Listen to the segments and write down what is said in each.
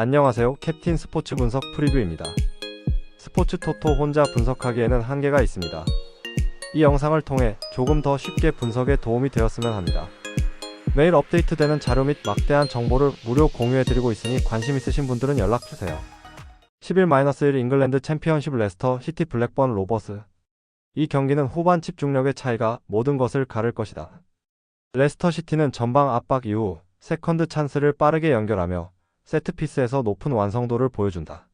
안녕하세요. 캡틴 스포츠 분석 프리뷰입니다. 스포츠 토토 혼자 분석하기에는 한계가 있습니다. 이 영상을 통해 조금 더 쉽게 분석에 도움이 되었으면 합니다. 매일 업데이트되는 자료 및 막대한 정보를 무료 공유해드리고 있으니 관심 있으신 분들은 연락주세요. 11-1 잉글랜드 챔피언십 레스터 시티 블랙번 로버스. 이 경기는 후반 집중력의 차이가 모든 것을 가를 것이다. 레스터 시티는 전방 압박 이후 세컨드 찬스를 빠르게 연결하며 세트피스에서 높은 완성도를 보여준다.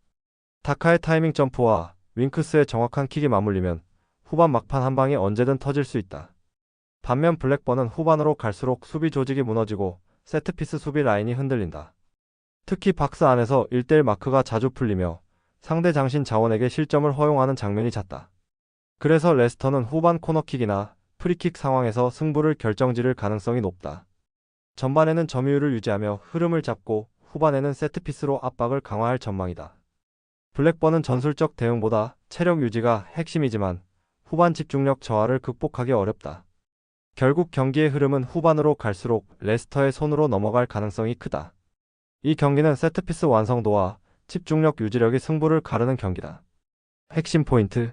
다카의 타이밍 점프와 윙크스의 정확한 킥이 맞물리면 후반 막판 한 방이 언제든 터질 수 있다. 반면 블랙번은 후반으로 갈수록 수비 조직이 무너지고 세트피스 수비 라인이 흔들린다. 특히 박스 안에서 1대1 마크가 자주 풀리며 상대 장신 자원에게 실점을 허용하는 장면이 잦다. 그래서 레스터는 후반 코너킥이나 프리킥 상황에서 승부를 결정지을 가능성이 높다. 전반에는 점유율을 유지하며 흐름을 잡고 후반에는 세트피스로 압박을 강화할 전망이다. 블랙번은 전술적 대응보다 체력 유지가 핵심이지만 후반 집중력 저하를 극복하기 어렵다. 결국 경기의 흐름은 후반으로 갈수록 레스터의 손으로 넘어갈 가능성이 크다. 이 경기는 세트피스 완성도와 집중력 유지력이 승부를 가르는 경기다. 핵심 포인트.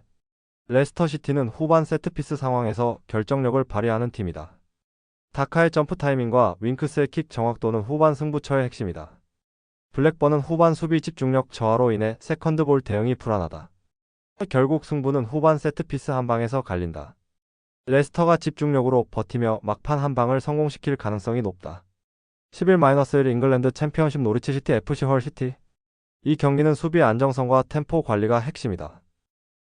레스터 시티는 후반 세트피스 상황에서 결정력을 발휘하는 팀이다. 다카의 점프 타이밍과 윙크스의 킥 정확도는 후반 승부처의 핵심이다. 블랙번은 후반 수비 집중력 저하로 인해 세컨드볼 대응이 불안하다. 결국 승부는 후반 세트피스 한 방에서 갈린다. 레스터가 집중력으로 버티며 막판 한 방을 성공시킬 가능성이 높다. 11-1 잉글랜드 챔피언십 노리치 시티 FC 헐 시티. 이 경기는 수비 안정성과 템포 관리가 핵심이다.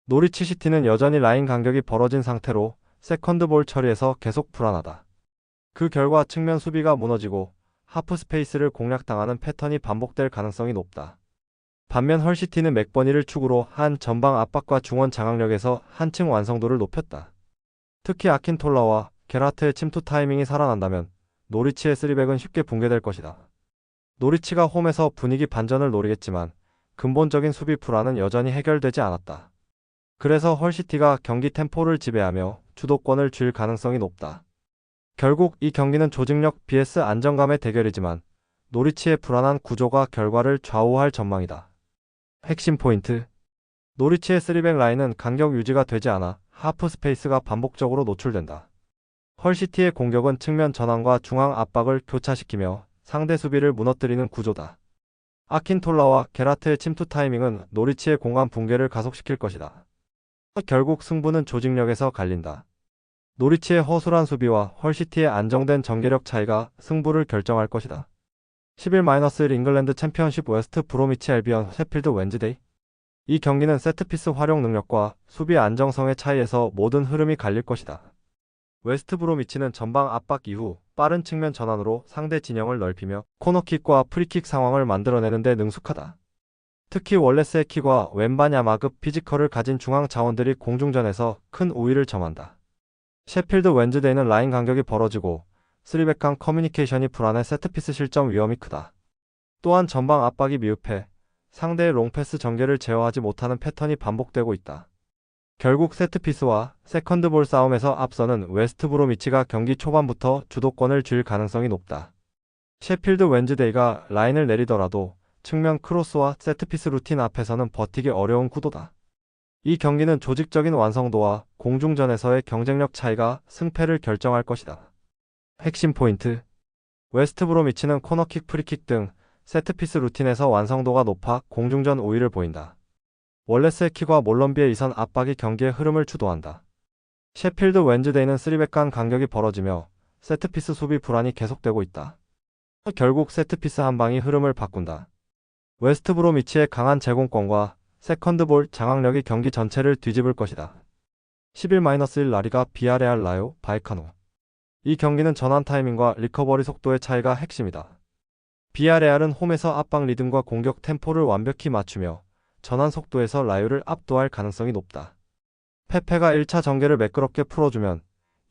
노리치 시티는 여전히 라인 간격이 벌어진 상태로 세컨드볼 처리에서 계속 불안하다. 그 결과 측면 수비가 무너지고 하프 스페이스를 공략당하는 패턴이 반복될 가능성이 높다. 반면 헐시티는 맥버니를 축으로 한 전방 압박과 중원 장악력에서 한층 완성도를 높였다. 특히 아킨톨라와 게라트의 침투 타이밍이 살아난다면 노리치의 3백은 쉽게 붕괴될 것이다. 노리치가 홈에서 분위기 반전을 노리겠지만 근본적인 수비 불안은 여전히 해결되지 않았다. 그래서 헐시티가 경기 템포를 지배하며 주도권을 쥘 가능성이 높다. 결국 이 경기는 조직력 vs 안정감의 대결이지만 노리치의 불안한 구조가 결과를 좌우할 전망이다. 핵심 포인트. 노리치의 3백 라인은 간격 유지가 되지 않아 하프 스페이스가 반복적으로 노출된다. 헐시티의 공격은 측면 전환과 중앙 압박을 교차시키며 상대 수비를 무너뜨리는 구조다. 아킨톨라와 게라트의 침투 타이밍은 노리치의 공간 붕괴를 가속시킬 것이다. 결국 승부는 조직력에서 갈린다. 노리치의 허술한 수비와 헐시티의 안정된 전개력 차이가 승부를 결정할 것이다. 11-1 잉글랜드 챔피언십 웨스트 브로미치 알비언 셰필드 웬즈데이. 이 경기는 세트피스 활용 능력과 수비 안정성의 차이에서 모든 흐름이 갈릴 것이다. 웨스트 브로미치는 전방 압박 이후 빠른 측면 전환으로 상대 진영을 넓히며 코너킥과 프리킥 상황을 만들어내는 데 능숙하다. 특히 월레스의 킥과 웬바냐마급 피지컬을 가진 중앙 자원들이 공중전에서 큰 우위를 점한다. 셰필드 웬즈데이는 라인 간격이 벌어지고 3백 간 커뮤니케이션이 불안해 세트피스 실점 위험이 크다. 또한 전방 압박이 미흡해 상대의 롱패스 전개를 제어하지 못하는 패턴이 반복되고 있다. 결국 세트피스와 세컨드볼 싸움에서 앞서는 웨스트 브로미치가 경기 초반부터 주도권을 쥘 가능성이 높다. 셰필드 웬즈데이가 라인을 내리더라도 측면 크로스와 세트피스 루틴 앞에서는 버티기 어려운 구도다. 이 경기는 조직적인 완성도와 공중전에서의 경쟁력 차이가 승패를 결정할 것이다. 핵심 포인트. 웨스트 브로미치는 코너킥 프리킥 등 세트피스 루틴에서 완성도가 높아 공중전 우위를 보인다. 월레스의 킥과 몰럼비의 이선 압박이 경기의 흐름을 주도한다. 셰필드 웬즈데이는 3백 간 간격이 벌어지며 세트피스 수비 불안이 계속되고 있다. 결국 세트피스 한 방이 흐름을 바꾼다. 웨스트 브로미치의 강한 제공권과 세컨드볼 장악력이 경기 전체를 뒤집을 것이다. 11-1 라리가 비아레알 라요 바이카노. 이 경기는 전환 타이밍과 리커버리 속도의 차이가 핵심이다. 비아레알은 홈에서 압박 리듬과 공격 템포를 완벽히 맞추며 전환 속도에서 라요를 압도할 가능성이 높다. 페페가 1차 전개를 매끄럽게 풀어주면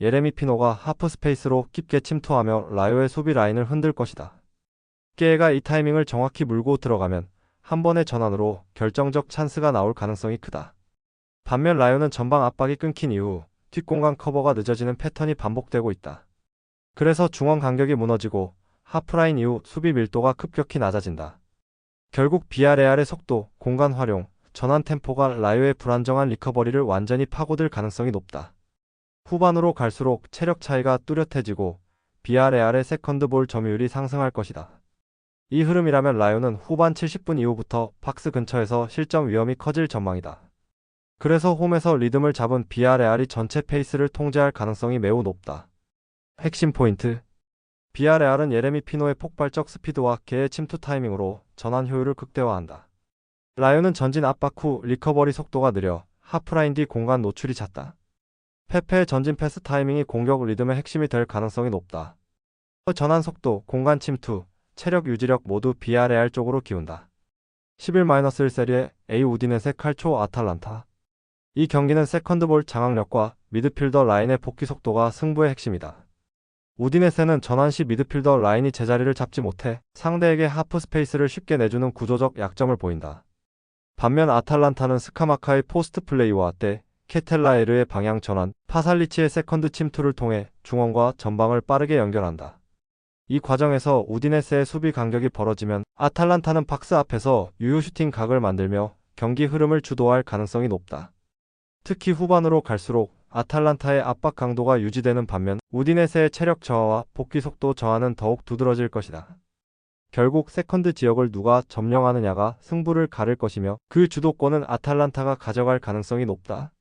예레미 피노가 하프 스페이스로 깊게 침투하며 라요의 수비 라인을 흔들 것이다. 깨가 이 타이밍을 정확히 물고 들어가면 한 번의 전환으로 결정적 찬스가 나올 가능성이 크다. 반면 라요는 전방 압박이 끊긴 이후 뒷공간 커버가 늦어지는 패턴이 반복되고 있다. 그래서 중원 간격이 무너지고 하프라인 이후 수비 밀도가 급격히 낮아진다. 결국 비아레알의 속도, 공간 활용, 전환 템포가 라요의 불안정한 리커버리를 완전히 파고들 가능성이 높다. 후반으로 갈수록 체력 차이가 뚜렷해지고 비아레알의 세컨드 볼 점유율이 상승할 것이다. 이 흐름이라면 라요는 후반 70분 이후부터 박스 근처에서 실점 위험이 커질 전망이다. 그래서 홈에서 리듬을 잡은 비아레알이 전체 페이스를 통제할 가능성이 매우 높다. 핵심 포인트. 비아레알은 예레미 피노의 폭발적 스피드와 개의 침투 타이밍으로 전환 효율을 극대화한다. 라요는 전진 압박 후 리커버리 속도가 느려 하프라인 뒤 공간 노출이 잦다. 페페의 전진 패스 타이밍이 공격 리듬의 핵심이 될 가능성이 높다. 전환 속도, 공간 침투, 체력 유지력 모두 비아레알 쪽으로 기운다. 11-1 세리의 A 우디넷의 칼초 아탈란타. 이 경기는 세컨드볼 장악력과 미드필더 라인의 복귀 속도가 승부의 핵심이다. 우디네세는 전환 시 미드필더 라인이 제자리를 잡지 못해 상대에게 하프 스페이스를 쉽게 내주는 구조적 약점을 보인다. 반면 아탈란타는 스카마카의 포스트 플레이와 때 케텔라에르의 방향 전환, 파살리치의 세컨드 침투를 통해 중원과 전방을 빠르게 연결한다. 이 과정에서 우디네세의 수비 간격이 벌어지면 아탈란타는 박스 앞에서 유효 슈팅 각을 만들며 경기 흐름을 주도할 가능성이 높다. 특히 후반으로 갈수록 아탈란타의 압박 강도가 유지되는 반면 우디네세의 체력 저하와 복귀 속도 저하는 더욱 두드러질 것이다. 결국 세컨드 지역을 누가 점령하느냐가 승부를 가를 것이며 그 주도권은 아탈란타가 가져갈 가능성이 높다.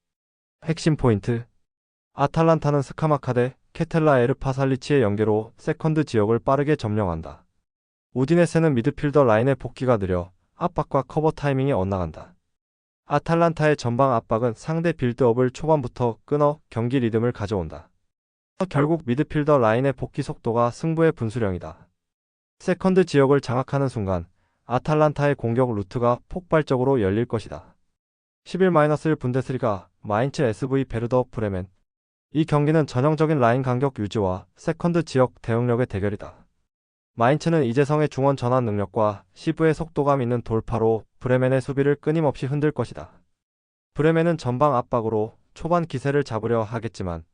핵심 포인트. 아탈란타는 스카마카 대 케텔라에르 파살리치의 연계로 세컨드 지역을 빠르게 점령한다. 우디네세는 미드필더 라인의 복귀가 느려 압박과 커버 타이밍이 엇나간다. 아탈란타의 전방 압박은 상대 빌드업을 초반부터 끊어 경기 리듬을 가져온다. 결국 미드필더 라인의 복귀 속도가 승부의 분수령이다. 세컨드 지역을 장악하는 순간 아탈란타의 공격 루트가 폭발적으로 열릴 것이다. 11-1 분데스리가 마인츠 SV 베르더 브레멘. 이 경기는 전형적인 라인 간격 유지와 세컨드 지역 대응력의 대결이다. 마인츠는 이재성의 중원 전환 능력과 시브의 속도감 있는 돌파로 브레멘의 수비를 끊임없이 흔들 것이다. 브레멘은 전방 압박으로 초반 기세를 잡으려 하겠지만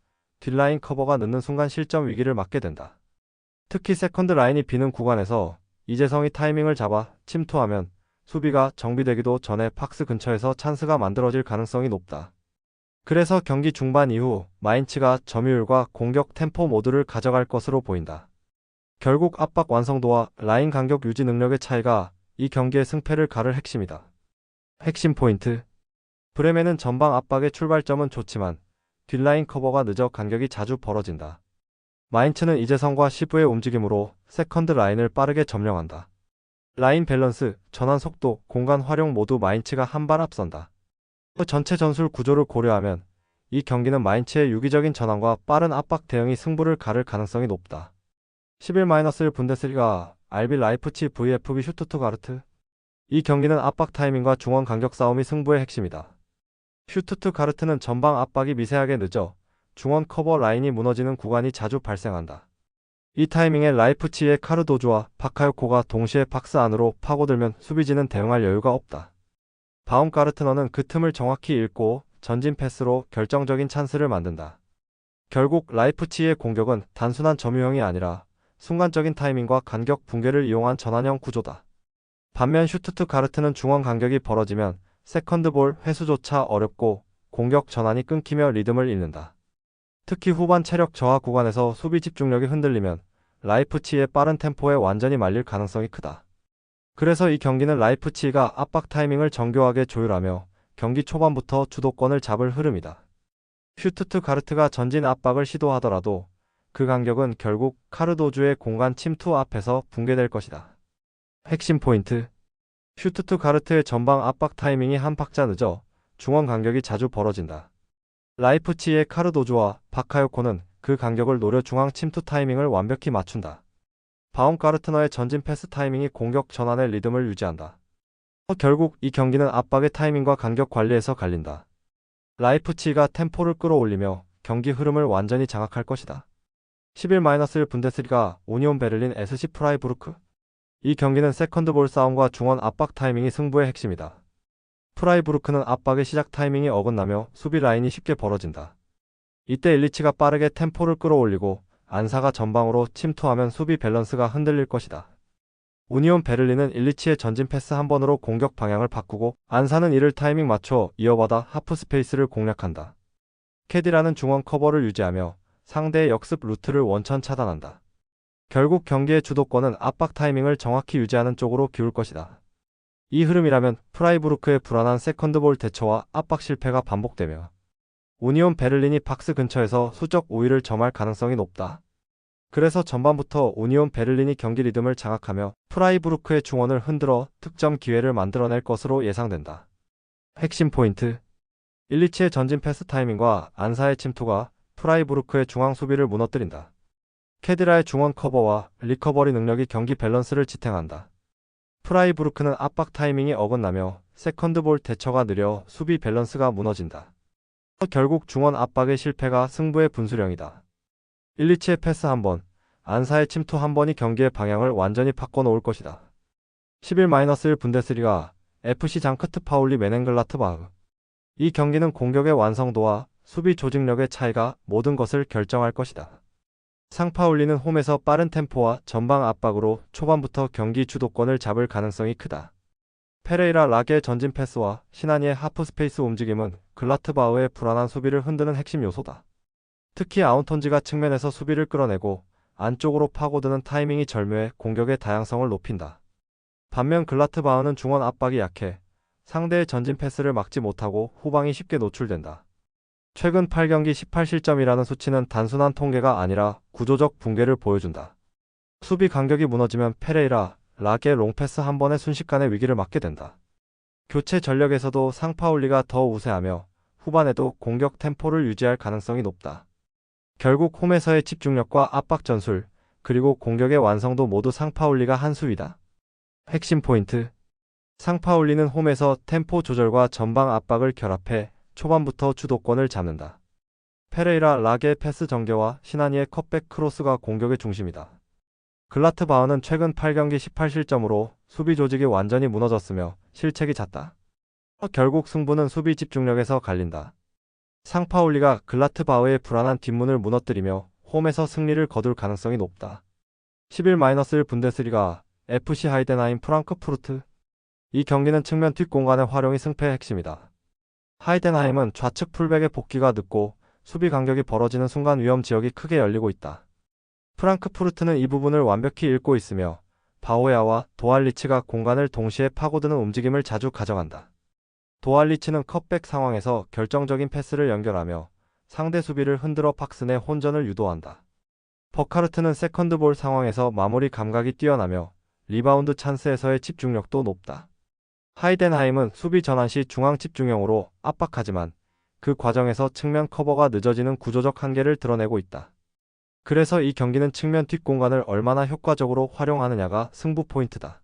뒷라인 커버가 늦는 순간 실점 위기를 맞게 된다. 특히 세컨드 라인이 비는 구간에서 이재성이 타이밍을 잡아 침투하면 수비가 정비되기도 전에 박스 근처에서 찬스가 만들어질 가능성이 높다. 그래서 경기 중반 이후 마인츠가 점유율과 공격 템포 모두를 가져갈 것으로 보인다. 결국 압박 완성도와 라인 간격 유지 능력의 차이가 이 경기의 승패를 가를 핵심이다. 핵심 포인트. 브레멘은 전방 압박의 출발점은 좋지만 뒷라인 커버가 늦어 간격이 자주 벌어진다. 마인츠는 이재성과 시브의 움직임으로 세컨드 라인을 빠르게 점령한다. 라인 밸런스, 전환 속도, 공간 활용 모두 마인츠가 한 발 앞선다. 전체 전술 구조를 고려하면 이 경기는 마인츠의 유기적인 전환과 빠른 압박 대응이 승부를 가를 가능성이 높다. 11-1 분데스리가 RB 라이프치 VfB 슈투트가르트. 이 경기는 압박 타이밍과 중원 간격 싸움이 승부의 핵심이다. 슈투트가르트는 전방 압박이 미세하게 늦어 중원 커버 라인이 무너지는 구간이 자주 발생한다. 이 타이밍에 라이프치히의 카르도주와 바카요코가 동시에 박스 안으로 파고들면 수비진은 대응할 여유가 없다. 바움가르트너는 그 틈을 정확히 읽고 전진 패스로 결정적인 찬스를 만든다. 결국 라이프치히의 공격은 단순한 점유형이 아니라 순간적인 타이밍과 간격 붕괴를 이용한 전환형 구조다. 반면 슈투트가르트는 중원 간격이 벌어지면 세컨드볼 회수조차 어렵고 공격 전환이 끊기며 리듬을 잃는다. 특히 후반 체력 저하 구간에서 수비 집중력이 흔들리면 라이프치히의 빠른 템포에 완전히 말릴 가능성이 크다. 그래서 이 경기는 라이프치히가 압박 타이밍을 정교하게 조율하며 경기 초반부터 주도권을 잡을 흐름이다. 슈투트가르트가 전진 압박을 시도하더라도 그 간격은 결국 카르도주의 공간 침투 앞에서 붕괴될 것이다. 핵심 포인트. 슈투트가르트의 전방 압박 타이밍이 한 박자 늦어 중원 간격이 자주 벌어진다. 라이프치히의 카르도주와 바카요코는 그 간격을 노려 중앙 침투 타이밍을 완벽히 맞춘다. 바움가르트너의 전진 패스 타이밍이 공격 전환의 리듬을 유지한다. 결국 이 경기는 압박의 타이밍과 간격 관리에서 갈린다. 라이프치히가 템포를 끌어올리며 경기 흐름을 완전히 장악할 것이다. 11-1 분데스리가 오니온 베를린 SC 프라이부르크. 이 경기는 세컨드볼 싸움과 중원 압박 타이밍이 승부의 핵심이다. 프라이부르크는 압박의 시작 타이밍이 어긋나며 수비 라인이 쉽게 벌어진다. 이때 일리치가 빠르게 템포를 끌어올리고 안사가 전방으로 침투하면 수비 밸런스가 흔들릴 것이다. 우니온 베를린은 일리치의 전진 패스 한 번으로 공격 방향을 바꾸고 안사는 이를 타이밍 맞춰 이어받아 하프 스페이스를 공략한다. 캐디라는 중원 커버를 유지하며 상대의 역습 루트를 원천 차단한다. 결국 경기의 주도권은 압박 타이밍을 정확히 유지하는 쪽으로 기울 것이다. 이 흐름이라면 프라이부르크의 불안한 세컨드볼 대처와 압박 실패가 반복되며 우니온 베를린이 박스 근처에서 수적 우위를 점할 가능성이 높다. 그래서 전반부터 우니온 베를린이 경기 리듬을 장악하며 프라이부르크의 중원을 흔들어 득점 기회를 만들어낼 것으로 예상된다. 핵심 포인트: 일리치의 전진 패스 타이밍과 안사의 침투가 프라이부르크의 중앙 수비를 무너뜨린다. 캐디라의 중원 커버와 리커버리 능력이 경기 밸런스를 지탱한다. 프라이부르크는 압박 타이밍이 어긋나며 세컨드볼 대처가 느려 수비 밸런스가 무너진다. 결국 중원 압박의 실패가 승부의 분수령이다. 일리치의 패스 한 번, 안사의 침투 한 번이 경기의 방향을 완전히 바꿔놓을 것이다. 11-1 분데스리가 FC 장크트 파울리 메넨글라트바흐. 이 경기는 공격의 완성도와 수비 조직력의 차이가 모든 것을 결정할 것이다. 상파울리는 홈에서 빠른 템포와 전방 압박으로 초반부터 경기 주도권을 잡을 가능성이 크다. 페레이라 라게의 전진 패스와 시나니의 하프 스페이스 움직임은 글라트바흐의 불안한 수비를 흔드는 핵심 요소다. 특히 아운톤지가 측면에서 수비를 끌어내고 안쪽으로 파고드는 타이밍이 절묘해 공격의 다양성을 높인다. 반면 글라트바흐는 중원 압박이 약해 상대의 전진 패스를 막지 못하고 후방이 쉽게 노출된다. 최근 8경기 18실점이라는 수치는 단순한 통계가 아니라 구조적 붕괴를 보여준다. 수비 간격이 무너지면 페레이라, 라게 롱패스 한 번에 순식간에 위기를 맞게 된다. 교체 전력에서도 상파울리가 더 우세하며 후반에도 공격 템포를 유지할 가능성이 높다. 결국 홈에서의 집중력과 압박 전술, 그리고 공격의 완성도 모두 상파울리가 한 수위다. 핵심 포인트: 상파울리는 홈에서 템포 조절과 전방 압박을 결합해 초반부터 주도권을 잡는다. 페레이라 라게의 패스 전개와 시나니의 컷백 크로스가 공격의 중심이다. 글라트바흐는 최근 8경기 18실점으로 수비 조직이 완전히 무너졌으며 실책이 잦다. 결국 승부는 수비 집중력에서 갈린다. 상파울리가 글라트바흐의 불안한 뒷문을 무너뜨리며 홈에서 승리를 거둘 가능성이 높다. 11-1 분데스리가 FC 하이덴하임 프랑크푸르트. 이 경기는 측면 뒷공간의 활용이 승패의 핵심이다. 하이덴하임은 좌측 풀백의 복귀가 늦고 수비 간격이 벌어지는 순간 위험 지역이 크게 열리고 있다. 프랑크푸르트는 이 부분을 완벽히 읽고 있으며 바오야와 도알리치가 공간을 동시에 파고드는 움직임을 자주 가져간다. 도알리치는 컷백 상황에서 결정적인 패스를 연결하며 상대 수비를 흔들어 박스 내 혼전을 유도한다. 버카르트는 세컨드볼 상황에서 마무리 감각이 뛰어나며 리바운드 찬스에서의 집중력도 높다. 하이덴하임은 수비 전환 시 중앙 집중형으로 압박하지만 그 과정에서 측면 커버가 늦어지는 구조적 한계를 드러내고 있다. 그래서 이 경기는 측면 뒷공간을 얼마나 효과적으로 활용하느냐가 승부 포인트다.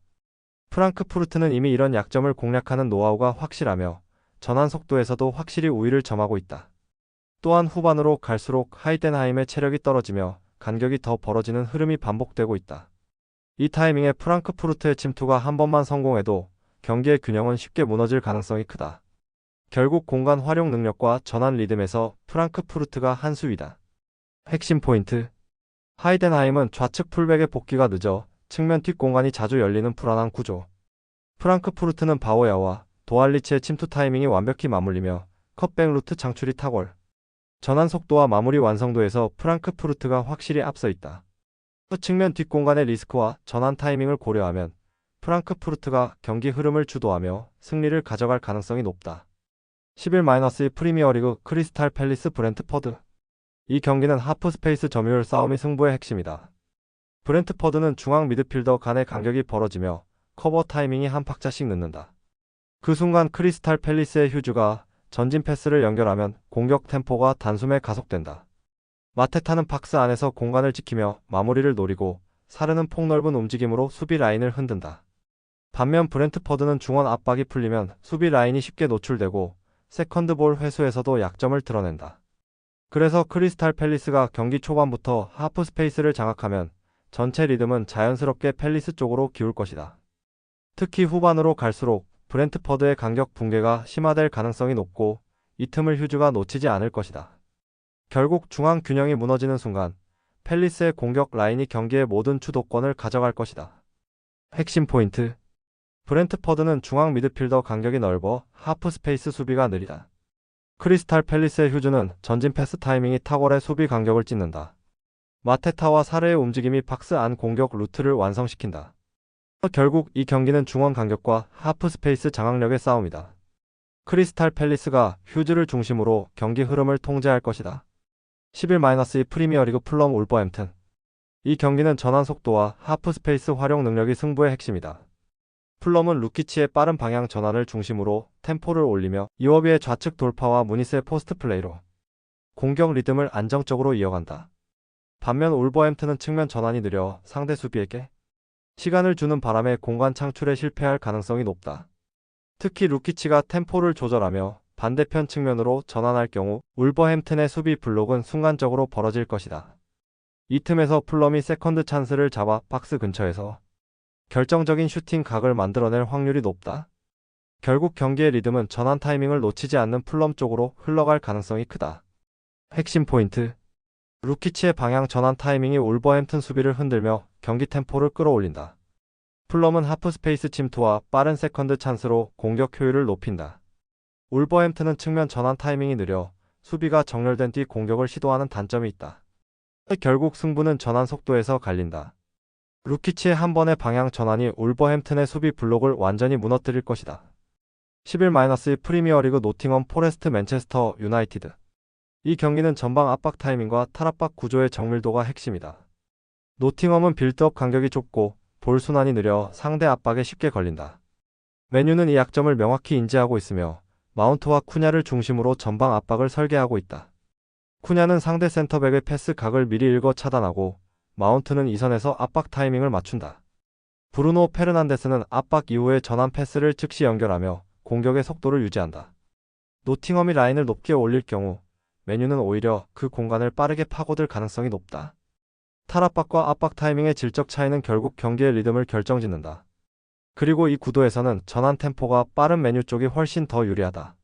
프랑크푸르트는 이미 이런 약점을 공략하는 노하우가 확실하며 전환 속도에서도 확실히 우위를 점하고 있다. 또한 후반으로 갈수록 하이덴하임의 체력이 떨어지며 간격이 더 벌어지는 흐름이 반복되고 있다. 이 타이밍에 프랑크푸르트의 침투가 한 번만 성공해도 경기의 균형은 쉽게 무너질 가능성이 크다. 결국 공간 활용 능력과 전환 리듬에서 프랑크푸르트가 한 수위다. 핵심 포인트: 하이덴하임은 좌측 풀백의 복귀가 늦어 측면 뒷공간이 자주 열리는 불안한 구조. 프랑크푸르트는 바오야와 도알리치의 침투 타이밍이 완벽히 맞물리며 컷백 루트 창출이 탁월. 전환 속도와 마무리 완성도에서 프랑크푸르트가 확실히 앞서 있다. 측면 뒷공간의 리스크와 전환 타이밍을 고려하면 프랑크푸르트가 경기 흐름을 주도하며 승리를 가져갈 가능성이 높다. 11-2 프리미어리그 크리스탈 팰리스 브렌트퍼드. 이 경기는 하프 스페이스 점유율 싸움이 승부의 핵심이다. 브렌트퍼드는 중앙 미드필더 간의 간격이 벌어지며 커버 타이밍이 한 박자씩 늦는다. 그 순간 크리스탈 팰리스의 휴즈가 전진 패스를 연결하면 공격 템포가 단숨에 가속된다. 마테타는 박스 안에서 공간을 지키며 마무리를 노리고 사르는 폭넓은 움직임으로 수비 라인을 흔든다. 반면 브렌트퍼드는 중원 압박이 풀리면 수비 라인이 쉽게 노출되고 세컨드볼 회수에서도 약점을 드러낸다. 그래서 크리스탈 팰리스가 경기 초반부터 하프 스페이스를 장악하면 전체 리듬은 자연스럽게 팰리스 쪽으로 기울 것이다. 특히 후반으로 갈수록 브렌트퍼드의 간격 붕괴가 심화될 가능성이 높고 이 틈을 휴즈가 놓치지 않을 것이다. 결국 중앙 균형이 무너지는 순간 팰리스의 공격 라인이 경기의 모든 주도권을 가져갈 것이다. 핵심 포인트. 브렌트퍼드는 중앙 미드필더 간격이 넓어 하프 스페이스 수비가 느리다. 크리스탈 팰리스의 휴즈는 전진 패스 타이밍이 탁월해 수비 간격을 찢는다. 마테타와 사르의 움직임이 박스 안 공격 루트를 완성시킨다. 결국 이 경기는 중원 간격과 하프 스페이스 장악력의 싸움이다. 크리스탈 팰리스가 휴즈를 중심으로 경기 흐름을 통제할 것이다. 11-2 프리미어리그 풀럼 울버햄튼. 이 경기는 전환 속도와 하프 스페이스 활용 능력이 승부의 핵심이다. 풀럼은 루키치의 빠른 방향 전환을 중심으로 템포를 올리며 이워비의 좌측 돌파와 무니스의 포스트 플레이로 공격 리듬을 안정적으로 이어간다. 반면 울버햄튼은 측면 전환이 느려 상대 수비에게 시간을 주는 바람에 공간 창출에 실패할 가능성이 높다. 특히 루키치가 템포를 조절하며 반대편 측면으로 전환할 경우 울버햄튼의 수비 블록은 순간적으로 벌어질 것이다. 이 틈에서 풀럼이 세컨드 찬스를 잡아 박스 근처에서 결정적인 슈팅 각을 만들어낼 확률이 높다. 결국 경기의 리듬은 전환 타이밍을 놓치지 않는 풀럼 쪽으로 흘러갈 가능성이 크다. 핵심 포인트. 루키치의 방향 전환 타이밍이 울버햄튼 수비를 흔들며 경기 템포를 끌어올린다. 풀럼은 하프 스페이스 침투와 빠른 세컨드 찬스로 공격 효율을 높인다. 울버햄튼은 측면 전환 타이밍이 느려 수비가 정렬된 뒤 공격을 시도하는 단점이 있다. 결국 승부는 전환 속도에서 갈린다. 루키치의 한 번의 방향 전환이 울버햄튼의 수비 블록을 완전히 무너뜨릴 것이다. 11-2 프리미어리그 노팅엄 포레스트 맨체스터 유나이티드. 이 경기는 전방 압박 타이밍과 탈압박 구조의 정밀도가 핵심이다. 노팅엄은 빌드업 간격이 좁고 볼 순환이 느려 상대 압박에 쉽게 걸린다. 맨유는 이 약점을 명확히 인지하고 있으며 마운트와 쿠냐를 중심으로 전방 압박을 설계하고 있다. 쿠냐는 상대 센터백의 패스 각을 미리 읽어 차단하고 마운트는 이선에서 압박 타이밍을 맞춘다. 브루노 페르난데스는 압박 이후의 전환 패스를 즉시 연결하며 공격의 속도를 유지한다. 노팅엄이 라인을 높게 올릴 경우 맨유는 오히려 그 공간을 빠르게 파고들 가능성이 높다. 탈압박과 압박 타이밍의 질적 차이는 결국 경기의 리듬을 결정짓는다. 그리고 이 구도에서는 전환 템포가 빠른 맨유 쪽이 훨씬 더 유리하다.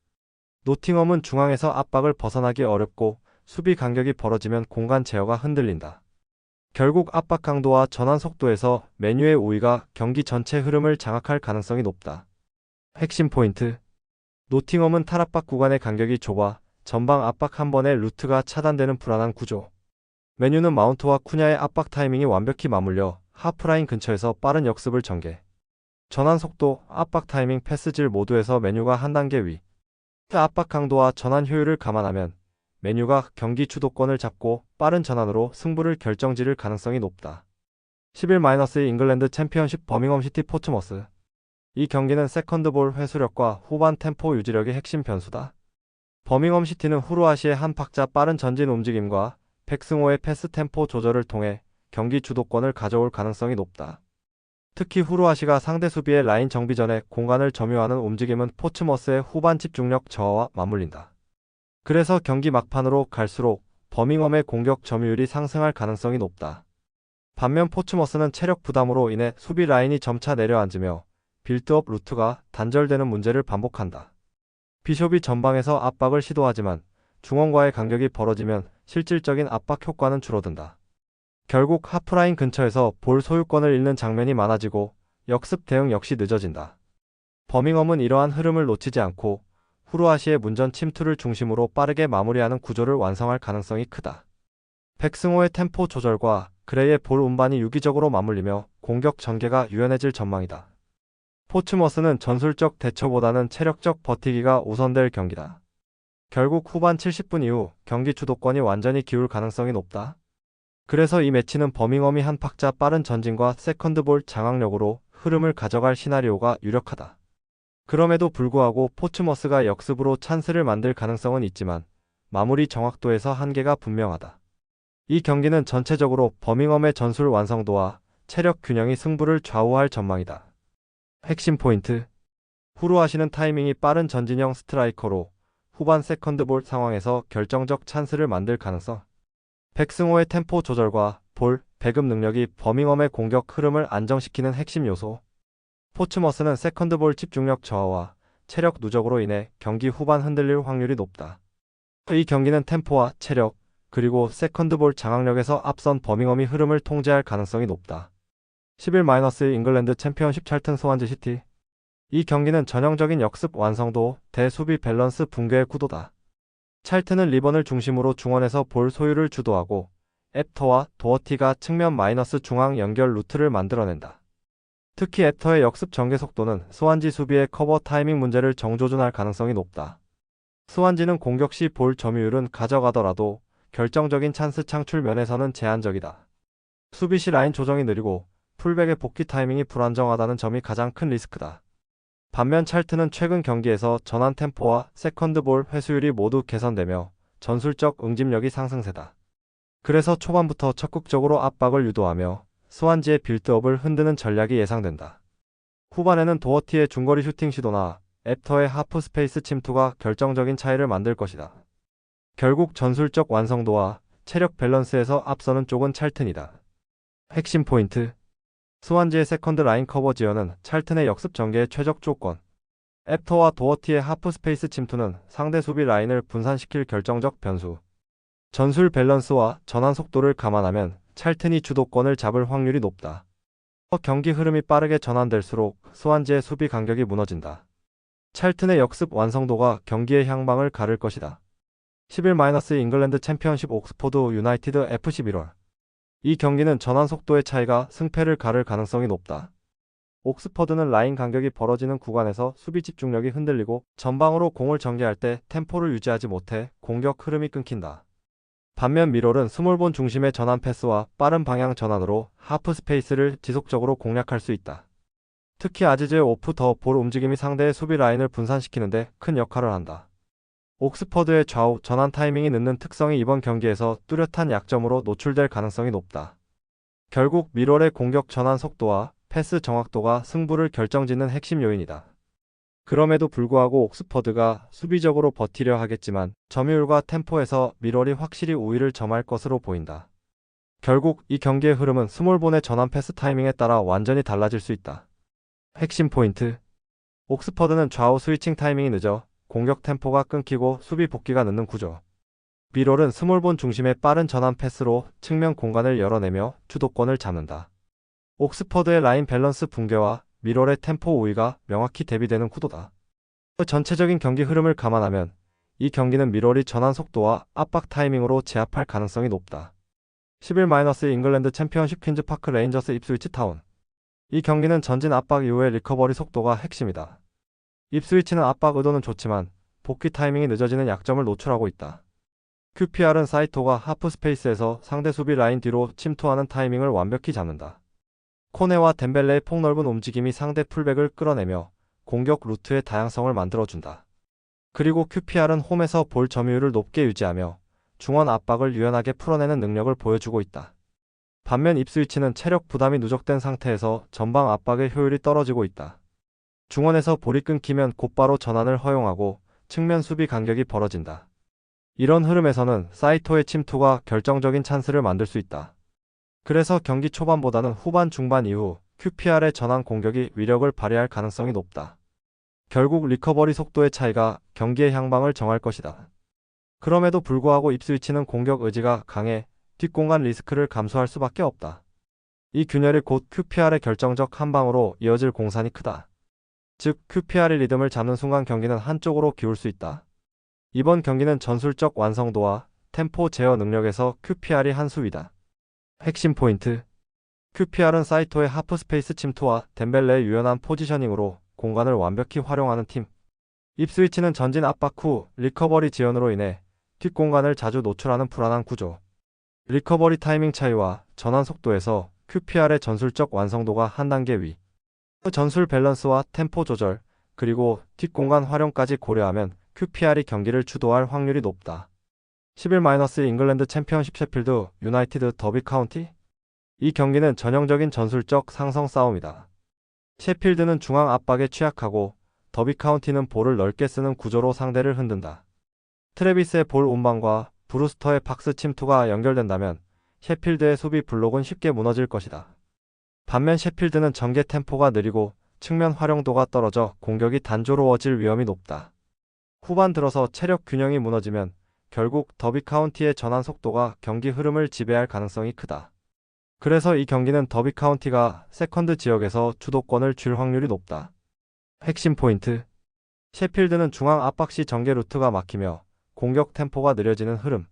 노팅엄은 중앙에서 압박을 벗어나기 어렵고 수비 간격이 벌어지면 공간 제어가 흔들린다. 결국 압박 강도와 전환 속도에서 맨유의 우위가 경기 전체 흐름을 장악할 가능성이 높다. 핵심 포인트. 노팅엄은 탈압박 구간의 간격이 좁아 전방 압박 한 번에 루트가 차단되는 불안한 구조. 맨유는 마운트와 쿠냐의 압박 타이밍이 완벽히 맞물려 하프라인 근처에서 빠른 역습을 전개. 전환 속도, 압박 타이밍, 패스질 모두에서 맨유가 한 단계 위. 압박 강도와 전환 효율을 감안하면 맨유가 경기 주도권을 잡고 빠른 전환으로 승부를 결정지을 가능성이 높다. 11-2 잉글랜드 챔피언십 버밍엄 시티 포츠머스. 이 경기는 세컨드볼 회수력과 후반 템포 유지력이 핵심 변수다. 버밍엄 시티는 후루아시의 한 박자 빠른 전진 움직임과 백승호의 패스 템포 조절을 통해 경기 주도권을 가져올 가능성이 높다. 특히 후루아시가 상대 수비의 라인 정비 전에 공간을 점유하는 움직임은 포츠머스의 후반 집중력 저하와 맞물린다. 그래서 경기 막판으로 갈수록 버밍엄의 공격 점유율이 상승할 가능성이 높다. 반면 포츠머스는 체력 부담으로 인해 수비 라인이 점차 내려앉으며 빌드업 루트가 단절되는 문제를 반복한다. 비숍이 전방에서 압박을 시도하지만 중원과의 간격이 벌어지면 실질적인 압박 효과는 줄어든다. 결국 하프라인 근처에서 볼 소유권을 잃는 장면이 많아지고 역습 대응 역시 늦어진다. 버밍엄은 이러한 흐름을 놓치지 않고 후루아시의 문전 침투를 중심으로 빠르게 마무리하는 구조를 완성할 가능성이 크다. 백승호의 템포 조절과 그레이의 볼 운반이 유기적으로 맞물리며 공격 전개가 유연해질 전망이다. 포츠머스는 전술적 대처보다는 체력적 버티기가 우선될 경기다. 결국 후반 70분 이후 경기 주도권이 완전히 기울 가능성이 높다. 그래서 이 매치는 버밍엄이 한 박자 빠른 전진과 세컨드볼 장악력으로 흐름을 가져갈 시나리오가 유력하다. 그럼에도 불구하고 포츠머스가 역습으로 찬스를 만들 가능성은 있지만 마무리 정확도에서 한계가 분명하다. 이 경기는 전체적으로 버밍엄의 전술 완성도와 체력 균형이 승부를 좌우할 전망이다. 핵심 포인트. 후루아시는 타이밍이 빠른 전진형 스트라이커로 후반 세컨드볼 상황에서 결정적 찬스를 만들 가능성. 백승호의 템포 조절과 볼, 배급 능력이 버밍엄의 공격 흐름을 안정시키는 핵심 요소. 포츠머스는 세컨드볼 집중력 저하와 체력 누적으로 인해 경기 후반 흔들릴 확률이 높다. 이 경기는 템포와 체력, 그리고 세컨드볼 장악력에서 앞선 버밍엄이 흐름을 통제할 가능성이 높다. 11-2 잉글랜드 챔피언십 찰튼 스완지 시티. 이 경기는 전형적인 역습 완성도, 대수비 밸런스 붕괴의 구도다. 찰튼은 리번을 중심으로 중원에서 볼 소유를 주도하고 앱터와 도어티가 측면 마이너스 중앙 연결 루트를 만들어낸다. 특히 앱터의 역습 전개 속도는 스완지 수비의 커버 타이밍 문제를 정조준할 가능성이 높다. 스완지는 공격 시 볼 점유율은 가져가더라도 결정적인 찬스 창출 면에서는 제한적이다. 수비 시 라인 조정이 느리고 풀백의 복귀 타이밍이 불안정하다는 점이 가장 큰 리스크다. 반면 찰튼은 최근 경기에서 전환 템포와 세컨드 볼 회수율이 모두 개선되며 전술적 응집력이 상승세다. 그래서 초반부터 적극적으로 압박을 유도하며 스완지의 빌드업을 흔드는 전략이 예상된다. 후반에는 도어티의 중거리 슈팅 시도나 앱터의 하프 스페이스 침투가 결정적인 차이를 만들 것이다. 결국 전술적 완성도와 체력 밸런스에서 앞서는 쪽은 찰튼이다. 핵심 포인트. 스완지의 세컨드 라인 커버 지연은 찰튼의 역습 전개의 최적 조건. 앱터와 도어티의 하프 스페이스 침투는 상대 수비 라인을 분산시킬 결정적 변수. 전술 밸런스와 전환 속도를 감안하면 찰튼이 주도권을 잡을 확률이 높다. 경기 흐름이 빠르게 전환될수록 스완지의 수비 간격이 무너진다. 찰튼의 역습 완성도가 경기의 향방을 가를 것이다. 11-2 잉글랜드 챔피언십 옥스포드 유나이티드 FC 11월. 이 경기는 전환 속도의 차이가 승패를 가를 가능성이 높다. 옥스퍼드는 라인 간격이 벌어지는 구간에서 수비 집중력이 흔들리고 전방으로 공을 전개할 때 템포를 유지하지 못해 공격 흐름이 끊긴다. 반면 미롤은 스몰본 중심의 전환 패스와 빠른 방향 전환으로 하프 스페이스를 지속적으로 공략할 수 있다. 특히 아지즈의 오프 더 볼 움직임이 상대의 수비 라인을 분산시키는데 큰 역할을 한다. 옥스퍼드의 좌우 전환 타이밍이 늦는 특성이 이번 경기에서 뚜렷한 약점으로 노출될 가능성이 높다. 결국 미롤의 공격 전환 속도와 패스 정확도가 승부를 결정짓는 핵심 요인이다. 그럼에도 불구하고 옥스퍼드가 수비적으로 버티려 하겠지만 점유율과 템포에서 미롤이 확실히 우위를 점할 것으로 보인다. 결국 이 경기의 흐름은 스몰본의 전환 패스 타이밍에 따라 완전히 달라질 수 있다. 핵심 포인트. 옥스퍼드는 좌우 스위칭 타이밍이 늦어 공격 템포가 끊기고 수비 복귀가 늦는 구조. 미롤은 스몰본 중심의 빠른 전환 패스로 측면 공간을 열어내며 주도권을 잡는다. 옥스퍼드의 라인 밸런스 붕괴와 미롤의 템포 우위가 명확히 대비되는 구도다. 전체적인 경기 흐름을 감안하면 이 경기는 미롤이 전환 속도와 압박 타이밍으로 제압할 가능성이 높다. 11-2 잉글랜드 챔피언십 퀸즈 파크 레인저스 입스위치 타운. 이 경기는 전진 압박 이후의 리커버리 속도가 핵심이다. 입스위치는 압박 의도는 좋지만 복귀 타이밍이 늦어지는 약점을 노출하고 있다. QPR은 사이토가 하프 스페이스에서 상대 수비 라인 뒤로 침투하는 타이밍을 완벽히 잡는다. 코네와 덴벨레의 폭넓은 움직임이 상대 풀백을 끌어내며 공격 루트의 다양성을 만들어준다. 그리고 QPR은 홈에서 볼 점유율을 높게 유지하며 중원 압박을 유연하게 풀어내는 능력을 보여주고 있다. 반면 입스위치는 체력 부담이 누적된 상태에서 전방 압박의 효율이 떨어지고 있다. 중원에서 볼이 끊기면 곧바로 전환을 허용하고 측면 수비 간격이 벌어진다. 이런 흐름에서는 사이토의 침투가 결정적인 찬스를 만들 수 있다. 그래서 경기 초반보다는 후반 중반 이후 QPR의 전환 공격이 위력을 발휘할 가능성이 높다. 결국 리커버리 속도의 차이가 경기의 향방을 정할 것이다. 그럼에도 불구하고 입스위치는 공격 의지가 강해 뒷공간 리스크를 감수할 수밖에 없다. 이 균열이 곧 QPR의 결정적 한방으로 이어질 공산이 크다. 즉 QPR이 리듬을 잡는 순간 경기는 한쪽으로 기울 수 있다. 이번 경기는 전술적 완성도와 템포 제어 능력에서 QPR이 한 수위다. 핵심 포인트. QPR은 사이토의 하프 스페이스 침투와 덴벨레의 유연한 포지셔닝으로 공간을 완벽히 활용하는 팀. 입스위치는 전진 압박 후 리커버리 지연으로 인해 뒷공간을 자주 노출하는 불안한 구조. 리커버리 타이밍 차이와 전환 속도에서 QPR의 전술적 완성도가 한 단계 위. 전술 밸런스와 템포 조절, 그리고 뒷공간 활용까지 고려하면 QPR이 경기를 주도할 확률이 높다. 11- 잉글랜드 챔피언십 셰필드 유나이티드 더비 카운티. 이 경기는 전형적인 전술적 상성 싸움이다. 셰필드는 중앙 압박에 취약하고 더비 카운티는 볼을 넓게 쓰는 구조로 상대를 흔든다. 트래비스의 볼 운반과 브루스터의 박스 침투가 연결된다면 셰필드의 수비 블록은 쉽게 무너질 것이다. 반면 셰필드는 전개 템포가 느리고 측면 활용도가 떨어져 공격이 단조로워질 위험이 높다. 후반 들어서 체력 균형이 무너지면 결국 더비 카운티의 전환 속도가 경기 흐름을 지배할 가능성이 크다. 그래서 이 경기는 더비 카운티가 세컨드 지역에서 주도권을 쥘 확률이 높다. 핵심 포인트. 셰필드는 중앙 압박 시 전개 루트가 막히며 공격 템포가 느려지는 흐름.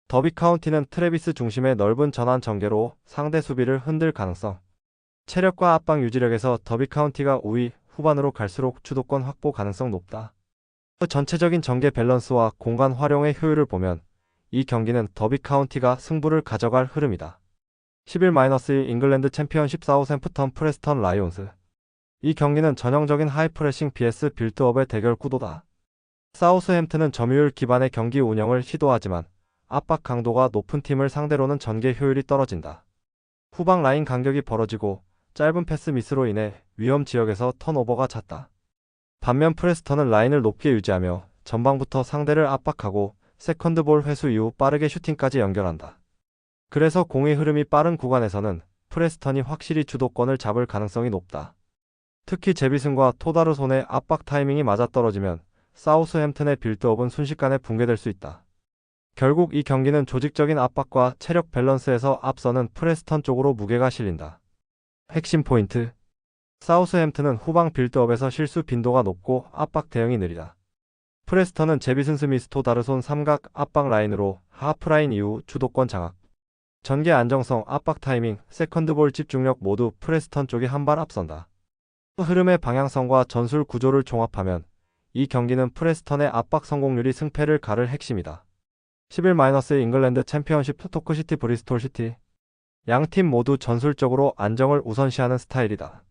더비 카운티는 트래비스 중심의 넓은 전환 전개로 상대 수비를 흔들 가능성. 체력과 압박 유지력에서 더비 카운티가 우위, 후반으로 갈수록 주도권 확보 가능성 높다. 전체적인 전개 밸런스와 공간 활용의 효율을 보면 이 경기는 더비 카운티가 승부를 가져갈 흐름이다. 11-1 잉글랜드 챔피언십 사우샘프턴 프레스턴 라이온스. 이 경기는 전형적인 하이프레싱 vs 빌드업의 대결 구도다. 사우스햄튼은 점유율 기반의 경기 운영을 시도하지만 압박 강도가 높은 팀을 상대로는 전개 효율이 떨어진다. 후방 라인 간격이 벌어지고 짧은 패스 미스로 인해 위험 지역에서 턴오버가 잦다. 반면 프레스턴은 라인을 높게 유지하며 전방부터 상대를 압박하고 세컨드볼 회수 이후 빠르게 슈팅까지 연결한다. 그래서 공의 흐름이 빠른 구간에서는 프레스턴이 확실히 주도권을 잡을 가능성이 높다. 특히 제비슨과 토다르손의 압박 타이밍이 맞아떨어지면 사우스햄튼의 빌드업은 순식간에 붕괴될 수 있다. 결국 이 경기는 조직적인 압박과 체력 밸런스에서 앞서는 프레스턴 쪽으로 무게가 실린다. 핵심 포인트. 사우스햄튼은 후방 빌드업에서 실수 빈도가 높고 압박 대응이 느리다. 프레스턴은 제비슨 스미스 토다르손 삼각 압박 라인으로 하프라인 이후 주도권 장악. 전개 안정성, 압박 타이밍, 세컨드볼 집중력 모두 프레스턴 쪽이 한 발 앞선다. 흐름의 방향성과 전술 구조를 종합하면 이 경기는 프레스턴의 압박 성공률이 승패를 가를 핵심이다. 11- 잉글랜드 챔피언십 스토크시티 브리스톨시티. 양팀 모두 전술적으로 안정을 우선시하는 스타일이다.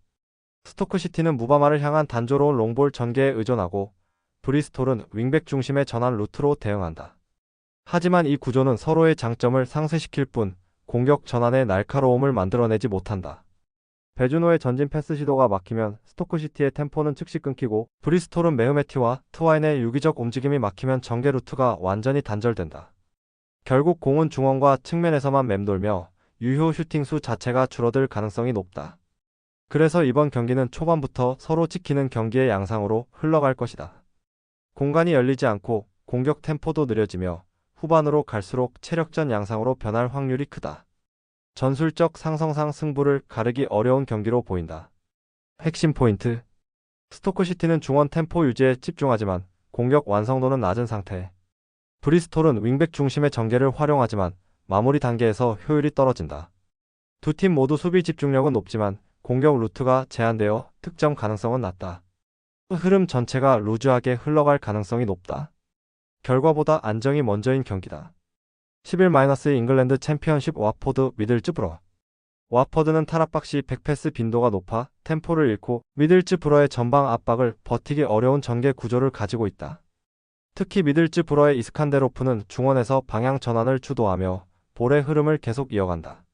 스토크시티는 무바마를 향한 단조로운 롱볼 전개에 의존하고 브리스톨은 윙백 중심의 전환 루트로 대응한다. 하지만 이 구조는 서로의 장점을 상쇄시킬 뿐 공격 전환의 날카로움을 만들어내지 못한다. 베주노의 전진 패스 시도가 막히면 스토크시티의 템포는 즉시 끊기고 브리스톨은 메우메티와 트와인의 유기적 움직임이 막히면 전개 루트가 완전히 단절된다. 결국 공은 중원과 측면에서만 맴돌며 유효 슈팅 수 자체가 줄어들 가능성이 높다. 그래서 이번 경기는 초반부터 서로 지키는 경기의 양상으로 흘러갈 것이다. 공간이 열리지 않고 공격 템포도 느려지며 후반으로 갈수록 체력전 양상으로 변할 확률이 크다. 전술적 상성상 승부를 가르기 어려운 경기로 보인다. 핵심 포인트. 스토크시티는 중원 템포 유지에 집중하지만 공격 완성도는 낮은 상태. 브리스톨은 윙백 중심의 전개를 활용하지만 마무리 단계에서 효율이 떨어진다. 두 팀 모두 수비 집중력은 높지만 공격 루트가 제한되어 득점 가능성은 낮다. 흐름 전체가 루즈하게 흘러갈 가능성이 높다. 결과보다 안정이 먼저인 경기다. 11- 잉글랜드 챔피언십 와포드 미들즈브러. 와포드는 탈압박 시 백패스 빈도가 높아 템포를 잃고 미들즈브러의 전방 압박을 버티기 어려운 전개 구조를 가지고 있다. 특히 미들즈브러의 이스칸데로프는 중원에서 방향 전환을 주도하며 볼의 흐름을 계속 이어간다.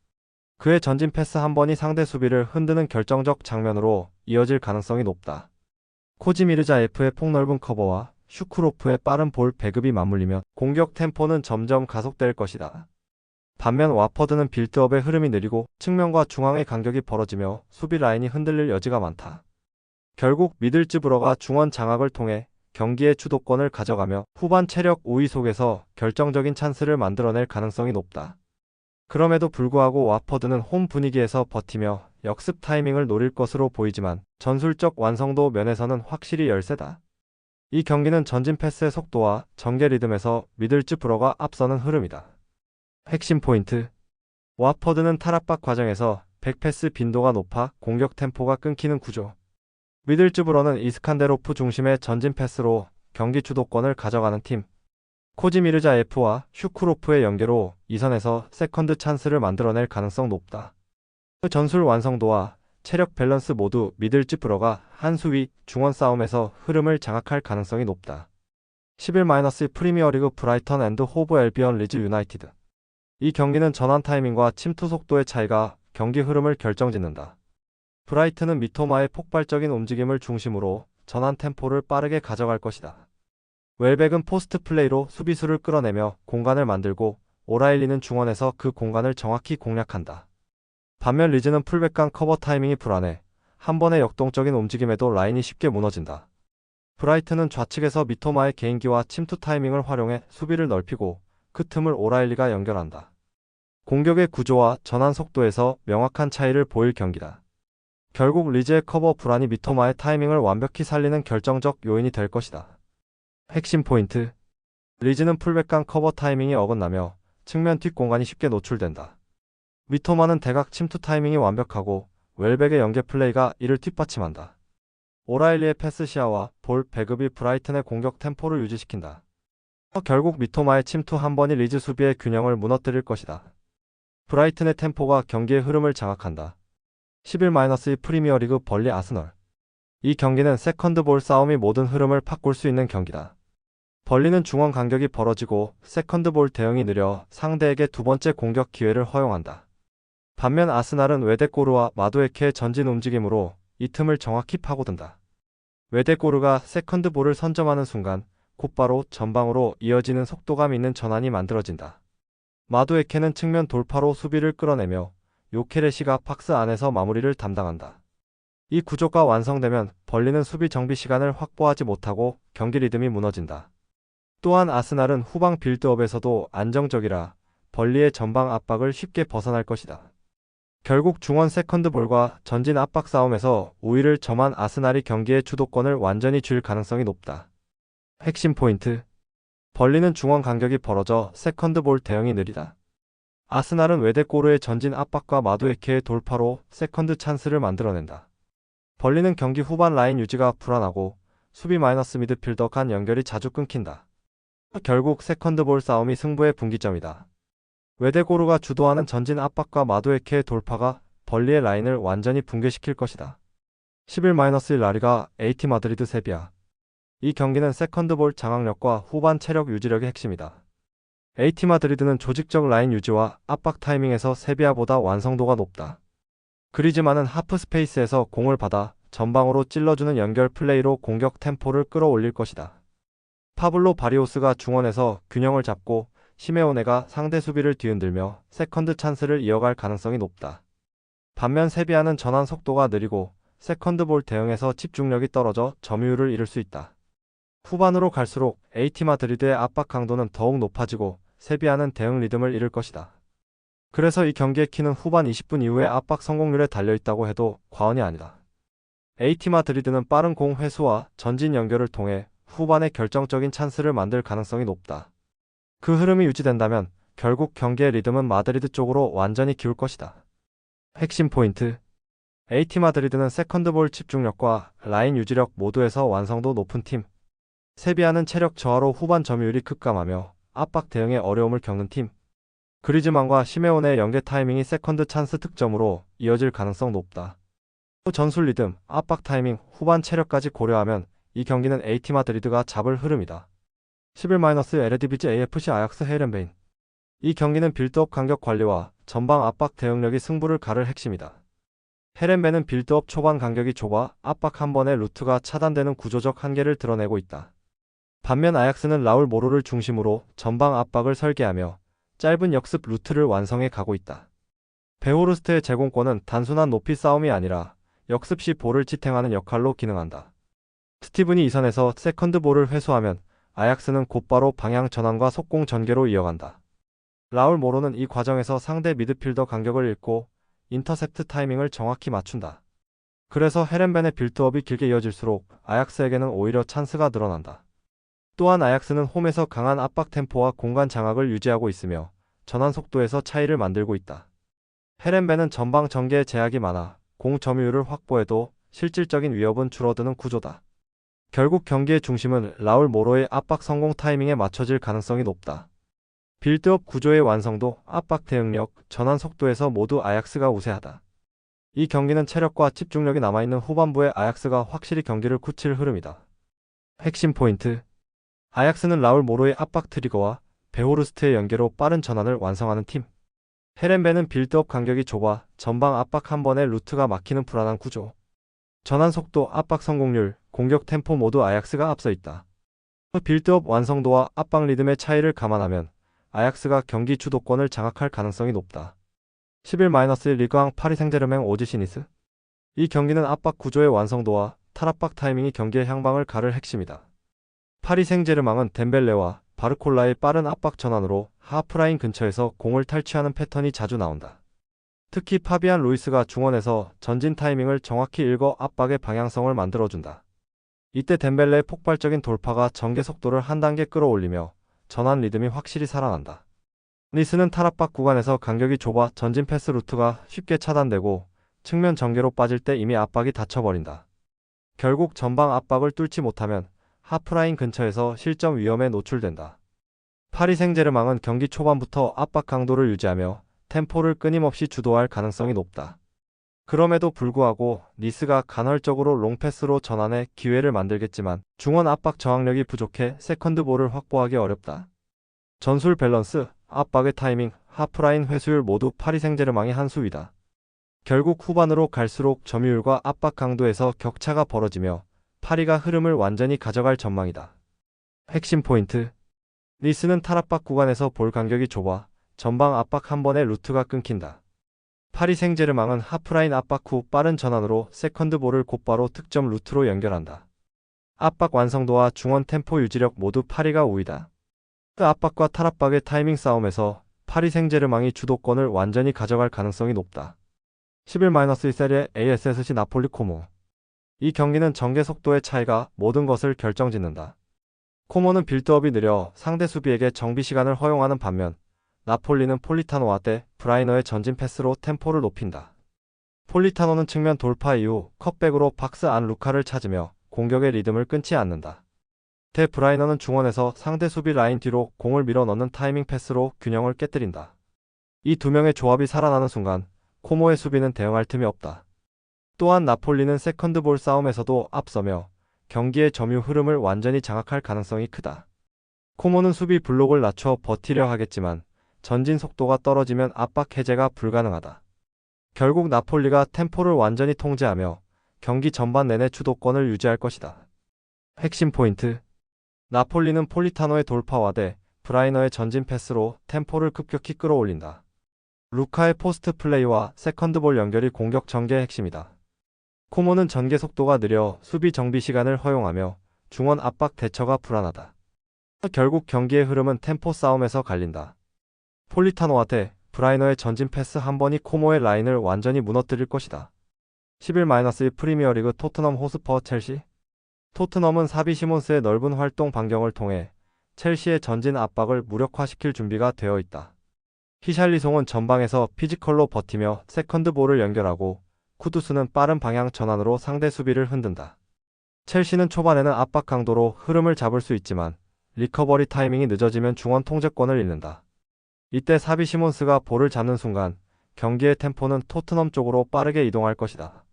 그의 전진 패스 한 번이 상대 수비를 흔드는 결정적 장면으로 이어질 가능성이 높다. 코지미르자 F의 폭넓은 커버와 슈크로프의 빠른 볼 배급이 맞물리면 공격 템포는 점점 가속될 것이다. 반면 와퍼드는 빌드업의 흐름이 느리고 측면과 중앙의 간격이 벌어지며 수비 라인이 흔들릴 여지가 많다. 결국 미들즈브러가 중원 장악을 통해 경기의 주도권을 가져가며 후반 체력 우위 속에서 결정적인 찬스를 만들어낼 가능성이 높다. 그럼에도 불구하고 와퍼드는 홈 분위기에서 버티며 역습 타이밍을 노릴 것으로 보이지만 전술적 완성도 면에서는 확실히 열세다. 이 경기는 전진 패스의 속도와 전개 리듬에서 미들즈브러가 앞서는 흐름이다. 핵심 포인트. 와퍼드는 탈압박 과정에서 백패스 빈도가 높아 공격 템포가 끊기는 구조. 미들즈브러는 이스칸데로프 중심의 전진 패스로 경기 주도권을 가져가는 팀. 코지미르자 F와 슈크로프의 연계로 이선에서 세컨드 찬스를 만들어낼 가능성 높다. 전술 완성도와 체력 밸런스 모두 미들즈브러가 한 수위 중원 싸움에서 흐름을 장악할 가능성이 높다. 11- 프리미어리그 브라이턴 앤드 호브 앨비언 리즈 유나이티드. 이 경기는 전환 타이밍과 침투 속도의 차이가 경기 흐름을 결정짓는다. 브라이튼은 미토마의 폭발적인 움직임을 중심으로 전환 템포를 빠르게 가져갈 것이다. 웰백은 포스트 플레이로 수비수를 끌어내며 공간을 만들고 오라일리는 중원에서 그 공간을 정확히 공략한다. 반면 리즈는 풀백 간 커버 타이밍이 불안해 한 번의 역동적인 움직임에도 라인이 쉽게 무너진다. 브라이튼은 좌측에서 미토마의 개인기와 침투 타이밍을 활용해 수비를 넓히고 그 틈을 오라일리가 연결한다. 공격의 구조와 전환 속도에서 명확한 차이를 보일 경기다. 결국 리즈의 커버 불안이 미토마의 타이밍을 완벽히 살리는 결정적 요인이 될 것이다. 핵심 포인트. 리즈는 풀백간 커버 타이밍이 어긋나며 측면 뒷공간이 쉽게 노출된다. 미토마는 대각 침투 타이밍이 완벽하고 웰백의 연계 플레이가 이를 뒷받침한다. 오라일리의 패스 시야와 볼 배급이 브라이튼의 공격 템포를 유지시킨다. 결국 미토마의 침투 한 번이 리즈 수비의 균형을 무너뜨릴 것이다. 브라이튼의 템포가 경기의 흐름을 장악한다. 11-2 프리미어리그 벌리 아스널. 이 경기는 세컨드 볼 싸움이 모든 흐름을 바꿀 수 있는 경기다. 벌리는 중원 간격이 벌어지고 세컨드 볼 대응이 느려 상대에게 두 번째 공격 기회를 허용한다. 반면 아스날은 웨데꼬르와 마두에케의 전진 움직임으로 이 틈을 정확히 파고든다. 웨데꼬르가 세컨드 볼을 선점하는 순간 곧바로 전방으로 이어지는 속도감 있는 전환이 만들어진다. 마두에케는 측면 돌파로 수비를 끌어내며 요케레시가 박스 안에서 마무리를 담당한다. 이 구조가 완성되면 벌리는 수비 정비 시간을 확보하지 못하고 경기 리듬이 무너진다. 또한 아스날은 후방 빌드업에서도 안정적이라 벌리의 전방 압박을 쉽게 벗어날 것이다. 결국 중원 세컨드 볼과 전진 압박 싸움에서 우위를 점한 아스날이 경기의 주도권을 완전히 쥘 가능성이 높다. 핵심 포인트. 벌리는 중원 간격이 벌어져 세컨드 볼 대응이 느리다. 아스날은 웨데꼬르의 전진 압박과 마두에케의 돌파로 세컨드 찬스를 만들어낸다. 벌리는 경기 후반 라인 유지가 불안하고 수비 마이너스 미드필더 간 연결이 자주 끊긴다. 결국 세컨드 볼 싸움이 승부의 분기점이다. 웨데꼬르가 주도하는 전진 압박과 마두에케의 돌파가 벌리의 라인을 완전히 붕괴시킬 것이다. 11-1 라리가 AT 마드리드 세비야. 이 경기는 세컨드 볼 장악력과 후반 체력 유지력이 핵심이다. AT 마드리드는 조직적 라인 유지와 압박 타이밍에서 세비야보다 완성도가 높다. 그리즈만은 하프 스페이스에서 공을 받아 전방으로 찔러주는 연결 플레이로 공격 템포를 끌어올릴 것이다. 파블로 바리오스가 중원에서 균형을 잡고 시메오네가 상대 수비를 뒤흔들며 세컨드 찬스를 이어갈 가능성이 높다. 반면 세비야는 전환 속도가 느리고 세컨드 볼 대응에서 집중력이 떨어져 점유율을 잃을 수 있다. 후반으로 갈수록 AT 마드리드의 압박 강도는 더욱 높아지고 세비야는 대응 리듬을 잃을 것이다. 그래서 이 경기의 키는 후반 20분 이후의 압박 성공률에 달려있다고 해도 과언이 아니다. AT 마드리드는 빠른 공 회수와 전진 연결을 통해 후반에 결정적인 찬스를 만들 가능성이 높다. 그 흐름이 유지된다면 결국 경기의 리듬은 마드리드 쪽으로 완전히 기울 것이다. 핵심 포인트. AT 마드리드는 세컨드 볼 집중력과 라인 유지력 모두에서 완성도 높은 팀. 세비야는 체력 저하로 후반 점유율이 급감하며 압박 대응에 어려움을 겪는 팀. 그리즈만과 시메오네의 연계 타이밍이 세컨드 찬스 득점으로 이어질 가능성 높다. 전술 리듬, 압박 타이밍, 후반 체력까지 고려하면 이 경기는 AT 마드리드가 잡을 흐름이다. 11- 에레디비지 AFC 아약스 헤이렌베인. 이 경기는 빌드업 간격 관리와 전방 압박 대응력이 승부를 가를 핵심이다. 헤렌베는 빌드업 초반 간격이 좁아 압박 한 번의 루트가 차단되는 구조적 한계를 드러내고 있다. 반면 아약스는 라울 모로를 중심으로 전방 압박을 설계하며 짧은 역습 루트를 완성해 가고 있다. 베호르스트의 제공권은 단순한 높이 싸움이 아니라 역습 시 볼을 지탱하는 역할로 기능한다. 스티븐이 이 선에서 세컨드 볼을 회수하면 아약스는 곧바로 방향 전환과 속공 전개로 이어간다. 라울 모로는 이 과정에서 상대 미드필더 간격을 읽고 인터셉트 타이밍을 정확히 맞춘다. 그래서 헤렌벤의 빌드업이 길게 이어질수록 아약스에게는 오히려 찬스가 늘어난다. 또한 아약스는 홈에서 강한 압박 템포와 공간 장악을 유지하고 있으며 전환 속도에서 차이를 만들고 있다. 헤렌벤은 전방 전개에 제약이 많아 공 점유율을 확보해도 실질적인 위협은 줄어드는 구조다. 결국 경기의 중심은 라울 모로의 압박 성공 타이밍에 맞춰질 가능성이 높다. 빌드업 구조의 완성도, 압박 대응력, 전환 속도에서 모두 아약스가 우세하다. 이 경기는 체력과 집중력이 남아있는 후반부에 아약스가 확실히 경기를 굳힐 흐름이다. 핵심 포인트. 아약스는 라울 모로의 압박 트리거와 베호르스트의 연계로 빠른 전환을 완성하는 팀. 헤렌베는 빌드업 간격이 좁아 전방 압박 한 번에 루트가 막히는 불안한 구조. 전환 속도, 압박 성공률, 공격 템포 모두 아약스가 앞서 있다. 빌드업 완성도와 압박 리듬의 차이를 감안하면 아약스가 경기 주도권을 장악할 가능성이 높다. 11- 리그앙 파리 생제르맹 오지시니스. 이 경기는 압박 구조의 완성도와 탈압박 타이밍이 경기의 향방을 가를 핵심이다. 파리 생제르맹은 덴벨레와 바르콜라의 빠른 압박 전환으로 하프라인 근처에서 공을 탈취하는 패턴이 자주 나온다. 특히 파비안 루이스가 중원에서 전진 타이밍을 정확히 읽어 압박의 방향성을 만들어준다. 이때 덴벨레의 폭발적인 돌파가 전개 속도를 한 단계 끌어올리며 전환 리듬이 확실히 살아난다. 니스는 탈압박 구간에서 간격이 좁아 전진 패스 루트가 쉽게 차단되고 측면 전개로 빠질 때 이미 압박이 닫혀버린다. 결국 전방 압박을 뚫지 못하면 하프라인 근처에서 실점 위험에 노출된다. 파리 생제르맹은 경기 초반부터 압박 강도를 유지하며 템포를 끊임없이 주도할 가능성이 높다. 그럼에도 불구하고 니스가 간헐적으로 롱패스로 전환해 기회를 만들겠지만 중원 압박 저항력이 부족해 세컨드볼을 확보하기 어렵다. 전술 밸런스, 압박의 타이밍, 하프라인 회수율 모두 파리 생제르맹이 한 수위다. 결국 후반으로 갈수록 점유율과 압박 강도에서 격차가 벌어지며 파리가 흐름을 완전히 가져갈 전망이다. 핵심 포인트. 니스는 탈압박 구간에서 볼 간격이 좁아 전방 압박 한 번에 루트가 끊긴다. 파리 생제르맹은 하프라인 압박 후 빠른 전환으로 세컨드볼을 곧바로 득점 루트로 연결한다. 압박 완성도와 중원 템포 유지력 모두 파리가 우위다. 그 압박과 탈압박의 타이밍 싸움에서 파리 생제르맹이 주도권을 완전히 가져갈 가능성이 높다. 11-1 세리에 ASSC 나폴리 코모. 이 경기는 전개 속도의 차이가 모든 것을 결정짓는다. 코모는 빌드업이 느려 상대 수비에게 정비 시간을 허용하는 반면 나폴리는 폴리타노와 데 브라이너의 전진 패스로 템포를 높인다. 폴리타노는 측면 돌파 이후 컷백으로 박스 안 루카를 찾으며 공격의 리듬을 끊지 않는다. 데 브라이너는 중원에서 상대 수비 라인 뒤로 공을 밀어 넣는 타이밍 패스로 균형을 깨뜨린다. 이 두 명의 조합이 살아나는 순간 코모의 수비는 대응할 틈이 없다. 또한 나폴리는 세컨드볼 싸움에서도 앞서며 경기의 점유 흐름을 완전히 장악할 가능성이 크다. 코모는 수비 블록을 낮춰 버티려 하겠지만 전진 속도가 떨어지면 압박 해제가 불가능하다. 결국 나폴리가 템포를 완전히 통제하며 경기 전반 내내 주도권을 유지할 것이다. 핵심 포인트. 나폴리는 폴리타노의 돌파와 데 브라이너의 전진 패스로 템포를 급격히 끌어올린다. 루카의 포스트 플레이와 세컨드볼 연결이 공격 전개의 핵심이다. 코모는 전개 속도가 느려 수비 정비 시간을 허용하며 중원 압박 대처가 불안하다. 결국 경기의 흐름은 템포 싸움에서 갈린다. 폴리타노와 데 브라이너의 전진 패스 한 번이 코모의 라인을 완전히 무너뜨릴 것이다. 11-2 프리미어리그 토트넘 호스퍼 첼시. 토트넘은 사비 시몬스의 넓은 활동 반경을 통해 첼시의 전진 압박을 무력화시킬 준비가 되어 있다. 히샬리송은 전방에서 피지컬로 버티며 세컨드볼을 연결하고 쿠두스는 빠른 방향 전환으로 상대 수비를 흔든다. 첼시는 초반에는 압박 강도로 흐름을 잡을 수 있지만 리커버리 타이밍이 늦어지면 중원 통제권을 잃는다. 이때 사비 시몬스가 볼을 잡는 순간 경기의 템포는 토트넘 쪽으로 빠르게 이동할 것이다.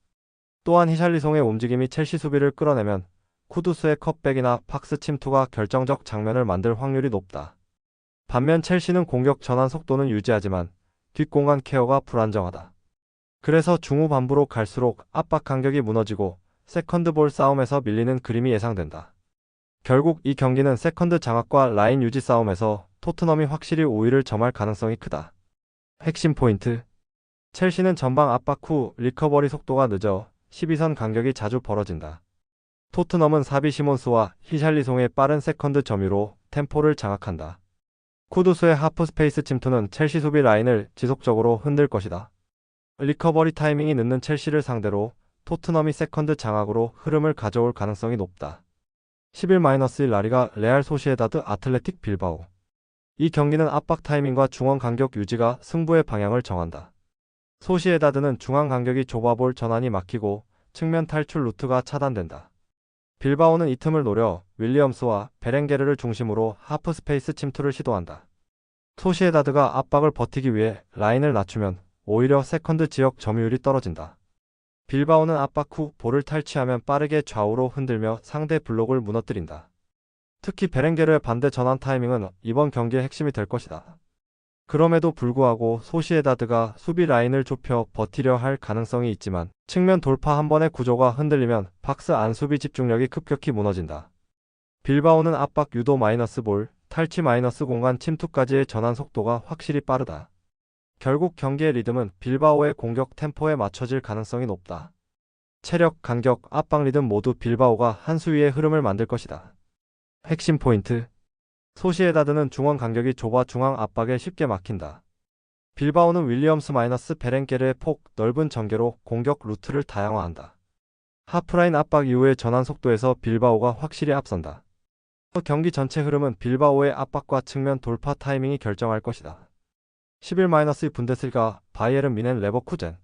또한 히샬리송의 움직임이 첼시 수비를 끌어내면 쿠두스의 컷백이나 박스 침투가 결정적 장면을 만들 확률이 높다. 반면 첼시는 공격 전환 속도는 유지하지만 뒷공간 케어가 불안정하다. 그래서 중후반부로 갈수록 압박 간격이 무너지고 세컨드볼 싸움에서 밀리는 그림이 예상된다. 결국 이 경기는 세컨드 장악과 라인 유지 싸움에서 토트넘이 확실히 우위를 점할 가능성이 크다. 핵심 포인트. 첼시는 전방 압박 후 리커버리 속도가 늦어 12선 간격이 자주 벌어진다. 토트넘은 사비 시몬스와 히샬리송의 빠른 세컨드 점유로 템포를 장악한다. 쿠두스의 하프 스페이스 침투는 첼시 수비 라인을 지속적으로 흔들 것이다. 리커버리 타이밍이 늦는 첼시를 상대로 토트넘이 세컨드 장악으로 흐름을 가져올 가능성이 높다. 11-1 라리가 레알 소시에다드 아틀레틱 빌바오. 이 경기는 압박 타이밍과 중원 간격 유지가 승부의 방향을 정한다. 소시에다드는 중앙 간격이 좁아 볼 전환이 막히고 측면 탈출 루트가 차단된다. 빌바오는 이 틈을 노려 윌리엄스와 베렌게르를 중심으로 하프 스페이스 침투를 시도한다. 소시에다드가 압박을 버티기 위해 라인을 낮추면 오히려 세컨드 지역 점유율이 떨어진다. 빌바오는 압박 후 볼을 탈취하면 빠르게 좌우로 흔들며 상대 블록을 무너뜨린다. 특히 베렌게르의 반대 전환 타이밍은 이번 경기의 핵심이 될 것이다. 그럼에도 불구하고 소시에다드가 수비 라인을 좁혀 버티려 할 가능성이 있지만 측면 돌파 한 번의 구조가 흔들리면 박스 안 수비 집중력이 급격히 무너진다. 빌바오는 압박 유도 마이너스 볼, 탈취 마이너스 공간 침투까지의 전환 속도가 확실히 빠르다. 결국 경기의 리듬은 빌바오의 공격 템포에 맞춰질 가능성이 높다. 체력, 간격, 압박 리듬 모두 빌바오가 한 수위의 흐름을 만들 것이다. 핵심 포인트. 소시에다드는 중원 간격이 좁아 중앙 압박에 쉽게 막힌다. 빌바오는 윌리엄스 베렌게르의 폭 넓은 전개로 공격 루트를 다양화한다. 하프라인 압박 이후의 전환 속도에서 빌바오가 확실히 앞선다. 경기 전체 흐름은 빌바오의 압박과 측면 돌파 타이밍이 결정할 것이다. 11-2 분데스리가 바이에른 뮌헨 레버쿠젠.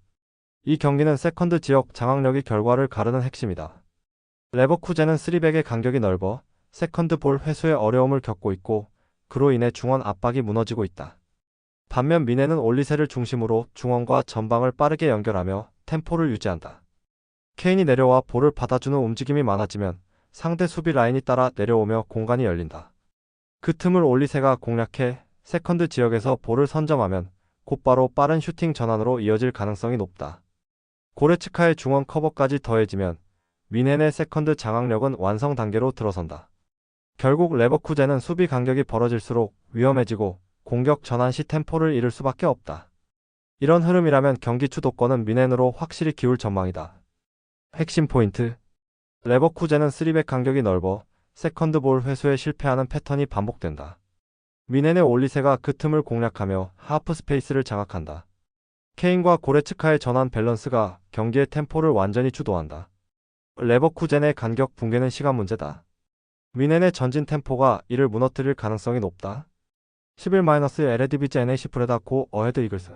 이 경기는 세컨드 지역 장악력이 결과를 가르는 핵심이다. 레버쿠젠은 3백의 간격이 넓어 세컨드 볼 회수에 어려움을 겪고 있고 그로 인해 중원 압박이 무너지고 있다. 반면 뮌헨은 올리세를 중심으로 중원과 전방을 빠르게 연결하며 템포를 유지한다. 케인이 내려와 볼을 받아주는 움직임이 많아지면 상대 수비 라인이 따라 내려오며 공간이 열린다. 그 틈을 올리세가 공략해 세컨드 지역에서 볼을 선점하면 곧바로 빠른 슈팅 전환으로 이어질 가능성이 높다. 고레츠카의 중원 커버까지 더해지면 뮌헨의 세컨드 장악력은 완성 단계로 들어선다. 결국 레버쿠젠은 수비 간격이 벌어질수록 위험해지고 공격 전환 시 템포를 잃을 수밖에 없다. 이런 흐름이라면 경기 주도권은 뮌헨으로 확실히 기울 전망이다. 핵심 포인트. 레버쿠젠은 3백 간격이 넓어 세컨드 볼 회수에 실패하는 패턴이 반복된다. 뮌헨의 올리세가 그 틈을 공략하며 하프 스페이스를 장악한다. 케인과 고레츠카의 전환 밸런스가 경기의 템포를 완전히 주도한다. 레버쿠젠의 간격 붕괴는 시간 문제다. 뮌헨의 전진 템포가 이를 무너뜨릴 가능성이 높다. 11- 에레디비제 NAC 브레다 고 어헤드 이글스.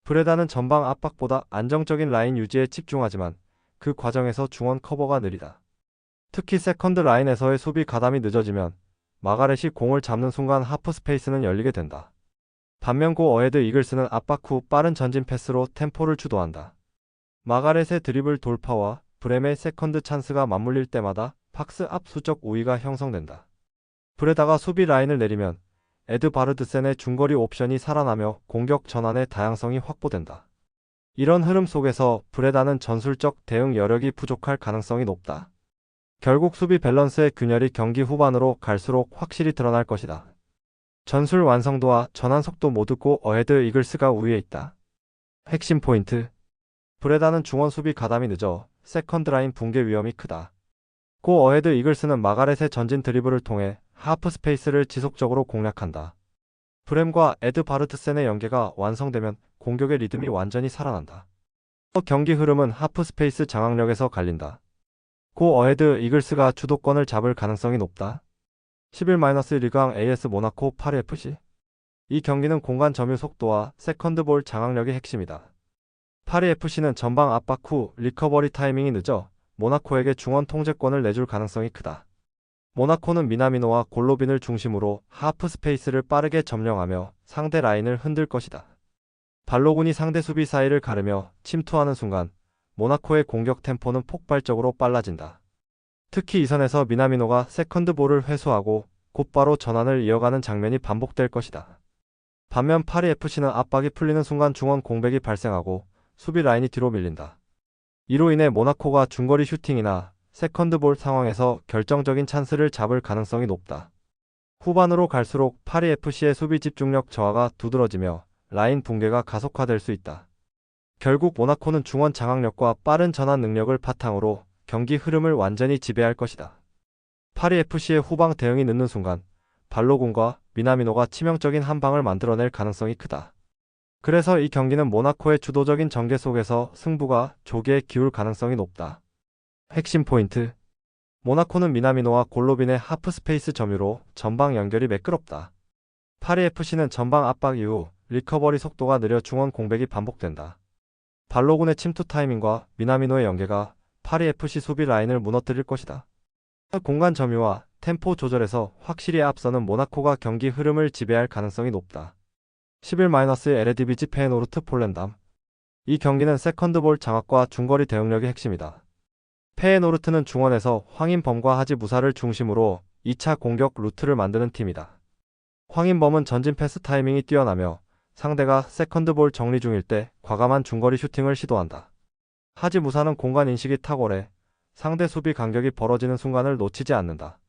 브레다는 전방 압박보다 안정적인 라인 유지에 집중하지만 그 과정에서 중원 커버가 느리다. 특히 세컨드 라인에서의 수비 가담이 늦어지면 마가렛이 공을 잡는 순간 하프 스페이스는 열리게 된다. 반면 고 어헤드 이글스는 압박 후 빠른 전진 패스로 템포를 주도한다. 마가렛의 드리블 돌파와 브렘의 세컨드 찬스가 맞물릴 때마다 박스 앞 수적 우위가 형성된다. 브레다가 수비 라인을 내리면 에드바르드센의 중거리 옵션이 살아나며 공격 전환의 다양성이 확보된다. 이런 흐름 속에서 브레다는 전술적 대응 여력이 부족할 가능성이 높다. 결국 수비 밸런스의 균열이 경기 후반으로 갈수록 확실히 드러날 것이다. 전술 완성도와 전환 속도 모두 고 어헤드 이글스가 우위에 있다. 핵심 포인트. 브레다는 중원 수비 가담이 늦어 세컨드 라인 붕괴 위험이 크다. 고 어헤드 이글스는 마가렛의 전진 드리블을 통해 하프 스페이스를 지속적으로 공략한다. 브렘과 에드바르트센의 연계가 완성되면 공격의 리듬이 완전히 살아난다. 경기 흐름은 하프 스페이스 장악력에서 갈린다. 고 어헤드 이글스가 주도권을 잡을 가능성이 높다. 11- 리그왕 AS 모나코 파리 FC. 이 경기는 공간 점유 속도와 세컨드 볼 장악력이 핵심이다. 파리 FC는 전방 압박 후 리커버리 타이밍이 늦어 모나코에게 중원 통제권을 내줄 가능성이 크다. 모나코는 미나미노와 골로빈을 중심으로 하프 스페이스를 빠르게 점령하며 상대 라인을 흔들 것이다. 발로군이 상대 수비 사이를 가르며 침투하는 순간 모나코의 공격 템포는 폭발적으로 빨라진다. 특히 이 선에서 미나미노가 세컨드 볼을 회수하고 곧바로 전환을 이어가는 장면이 반복될 것이다. 반면 파리 FC는 압박이 풀리는 순간 중원 공백이 발생하고 수비 라인이 뒤로 밀린다. 이로 인해 모나코가 중거리 슈팅이나 세컨드 볼 상황에서 결정적인 찬스를 잡을 가능성이 높다. 후반으로 갈수록 파리 FC의 수비 집중력 저하가 두드러지며 라인 붕괴가 가속화될 수 있다. 결국 모나코는 중원 장악력과 빠른 전환 능력을 바탕으로 경기 흐름을 완전히 지배할 것이다. 파리 FC의 후방 대응이 늦는 순간 발로군과 미나미노가 치명적인 한 방을 만들어낼 가능성이 크다. 그래서 이 경기는 모나코의 주도적인 전개 속에서 승부가 조기에 기울 가능성이 높다. 핵심 포인트. 모나코는 미나미노와 골로빈의 하프 스페이스 점유로 전방 연결이 매끄럽다. 파리 FC는 전방 압박 이후 리커버리 속도가 느려 중원 공백이 반복된다. 발로군의 침투 타이밍과 미나미노의 연계가 파리 FC 수비 라인을 무너뜨릴 것이다. 공간 점유와 템포 조절에서 확실히 앞서는 모나코가 경기 흐름을 지배할 가능성이 높다. 11- 에레디비지 페예노르트 폴렌담. 이 경기는 세컨드볼 장악과 중거리 대응력이 핵심이다. 페예노르트는 중원에서 황인범과 하지 무사를 중심으로 2차 공격 루트를 만드는 팀이다. 황인범은 전진 패스 타이밍이 뛰어나며 상대가 세컨드볼 정리 중일 때 과감한 중거리 슈팅을 시도한다. 하지 무사는 공간 인식이 탁월해 상대 수비 간격이 벌어지는 순간을 놓치지 않는다.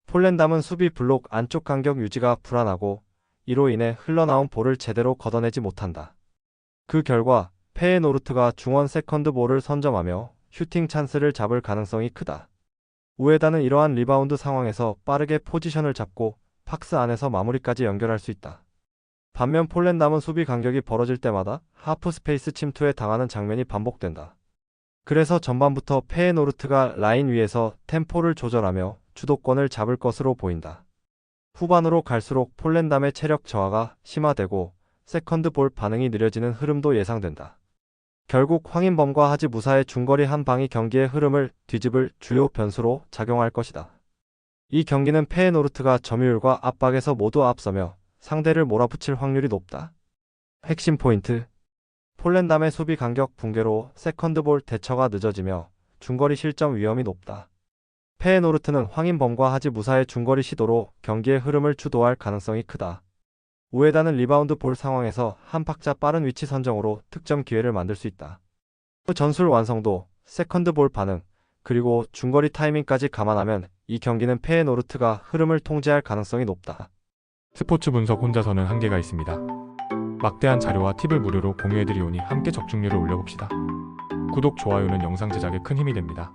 폴렌담은 수비 블록 안쪽 간격 유지가 불안하고 이로 인해 흘러나온 볼을 제대로 걷어내지 못한다. 그 결과 페예노르트가 중원 세컨드 볼을 선점하며 슈팅 찬스를 잡을 가능성이 크다. 우에다는 이러한 리바운드 상황에서 빠르게 포지션을 잡고 박스 안에서 마무리까지 연결할 수 있다. 반면 폴랜담은 수비 간격이 벌어질 때마다 하프 스페이스 침투에 당하는 장면이 반복된다. 그래서 전반부터 페에노르트가 라인 위에서 템포를 조절하며 주도권을 잡을 것으로 보인다. 후반으로 갈수록 폴랜담의 체력 저하가 심화되고 세컨드 볼 반응이 느려지는 흐름도 예상된다. 결국 황인범과 하지 무사의 중거리 한 방이 경기의 흐름을 뒤집을 주요 변수로 작용할 것이다. 이 경기는 페에노르트가 점유율과 압박에서 모두 앞서며 상대를 몰아붙일 확률이 높다. 핵심 포인트: 폴랜담의 수비 간격 붕괴로 세컨드 볼 대처가 늦어지며 중거리 실점 위험이 높다. 페에노르트는 황인범과 하지 무사의 중거리 시도로 경기의 흐름을 주도할 가능성이 크다. 우에다는 리바운드 볼 상황에서 한 박자 빠른 위치 선정으로 득점 기회를 만들 수 있다. 전술 완성도, 세컨드 볼 반응, 그리고 중거리 타이밍까지 감안하면 이 경기는 페에노르트가 흐름을 통제할 가능성이 높다. 스포츠 분석 혼자서는 한계가 있습니다. 막대한 자료와 팁을 무료로 공유해드리오니 함께 적중률을 올려봅시다. 구독, 좋아요는 영상 제작에 큰 힘이 됩니다.